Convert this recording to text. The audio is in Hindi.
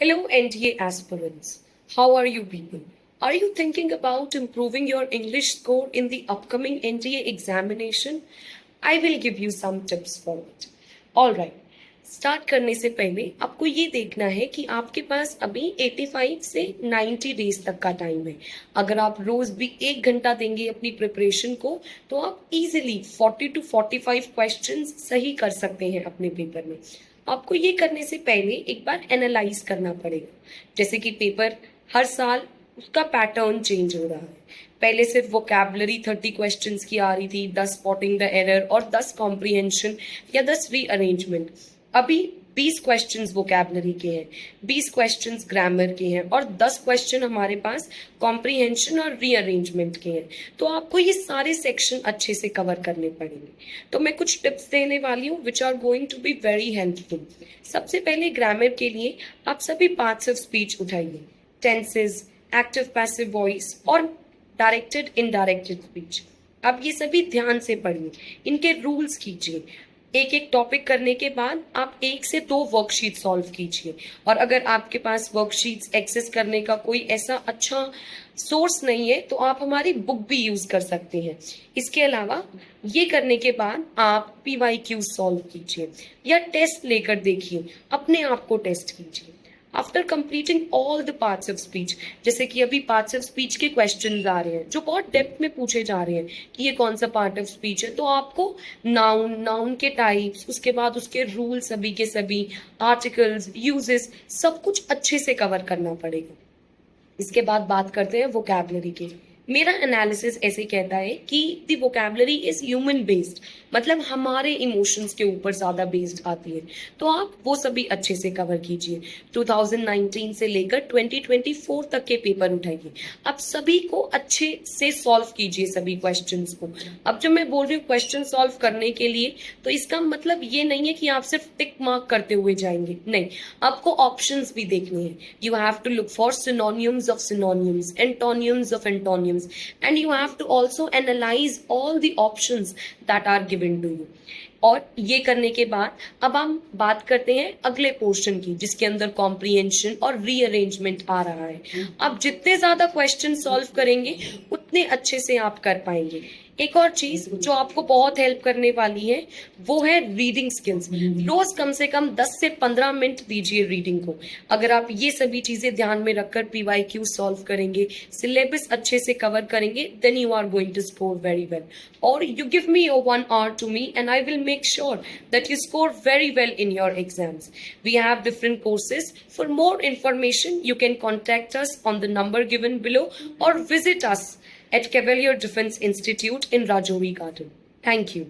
Hello, NDA aspirants. How are you people? Are you thinking about improving your English score in the upcoming NDA examination? I will give you some tips for it. Alright, start करने से पहले आपको ये देखना है कि आपके पास अभी 85 से 90 डेज तक का टाइम है। अगर आप रोज भी 1 घंटा देंगे अपनी प्रिपरेशन को तो आप इजीली 40 to 45 क्वेश्चंस सही कर सकते हैं अपने पेपर में। आपको ये करने से पहले एक बार एनालाइज करना पड़ेगा, जैसे कि पेपर हर साल उसका पैटर्न चेंज हो रहा है। पहले सिर्फ वोकैबुलरी 30 क्वेश्चंस की आ रही थी, 10 स्पॉटिंग द एरर और 10 कॉम्प्रिहेंशन या 10 रीअरेंजमेंट। अभी 20 क्वेश्चंस वोकैबुलरी के हैं, 20 क्वेश्चंस ग्रामर के हैं और 10 क्वेश्चन हमारे पास कॉम्प्रिहेंशन और रीअरेंजमेंट के हैं। तो आपको ये सारे सेक्शन अच्छे से कवर करने पड़ेंगे। तो मैं कुछ टिप्स देने वाली हूँ which are going to be very helpful. सबसे पहले ग्रामर के लिए आप सभी पार्ट्स ऑफ स्पीच उठाइए, टेंसेज, एक्टिव पैसिव वॉइस और डायरेक्टेड इनडायरेक्टेड स्पीच। आप ये सभी ध्यान से पढ़िए, इनके रूल्स कीजिए। एक एक टॉपिक करने के बाद आप 1 से 2 वर्कशीट सॉल्व कीजिए। और अगर आपके पास वर्कशीट्स एक्सेस करने का कोई ऐसा अच्छा सोर्स नहीं है तो आप हमारी बुक भी यूज कर सकते हैं। इसके अलावा ये करने के बाद आप PYQ सॉल्व कीजिए या टेस्ट लेकर देखिए, अपने आप को टेस्ट कीजिए। After completing all the parts of speech, जैसे कि अभी पार्ट्स ऑफ स्पीच के क्वेश्चन आ रहे हैं जो बहुत डेप्थ में पूछे जा रहे हैं कि ये कौन सा पार्ट ऑफ स्पीच है, तो आपको नाउन, नाउन के टाइप्स, उसके बाद उसके रूल सभी के सभी, आर्टिकल्स, यूजेस, सब कुछ अच्छे से कवर करना पड़ेगा। इसके बाद बात करते हैं वोकैबुलरी की। मेरा एनालिसिस ऐसे कहता है कि the vocabulary is human based, मतलब हमारे इमोशंस के ऊपर ज़्यादा बेस्ड आती है। तो आप वो सभी अच्छे से कवर कीजिए। 2019 से लेकर 2024 तक के पेपर उठाइए। आप सभी को अच्छे से सॉल्व कीजिए सभी क्वेश्चंस को। अब जब मैं बोल रही हूँ क्वेश्चन सॉल्व करने के लिए, तो इसका मतलब ये नहीं है कि आप सिर्फ टिक मार्क करते हुए जाएंगे, नहीं, आपको ऑप्शंस भी देखने हैं। You have to look for synonyms of synonyms, antonyms of antonyms, and you have to also analyze all the options that are given to you. और ये करने के बाद अब हम बात करते हैं अगले पोर्शन की, जिसके अंदर कॉम्प्रिहेंशन और रीअरेंजमेंट आ रहा है। अब जितने ज्यादा क्वेश्चन सॉल्व करेंगे उतने अच्छे से आप कर पाएंगे। एक और चीज जो आपको बहुत हेल्प करने वाली है वो है रीडिंग स्किल्स। रोज कम से कम 10 से 15 मिनट दीजिए रीडिंग को। अगर आप ये सभी चीजें ध्यान में रखकर PYQ सॉल्व करेंगे, सिलेबस अच्छे से कवर करेंगे, then you are going to score very well. और you give me your 1 hour to me and I will make sure that you score very well in your exams. We have different courses. For more information, you can contact us on the number given below or visit us at Cavalier Defense Institute in Rajouri Garden. Thank you.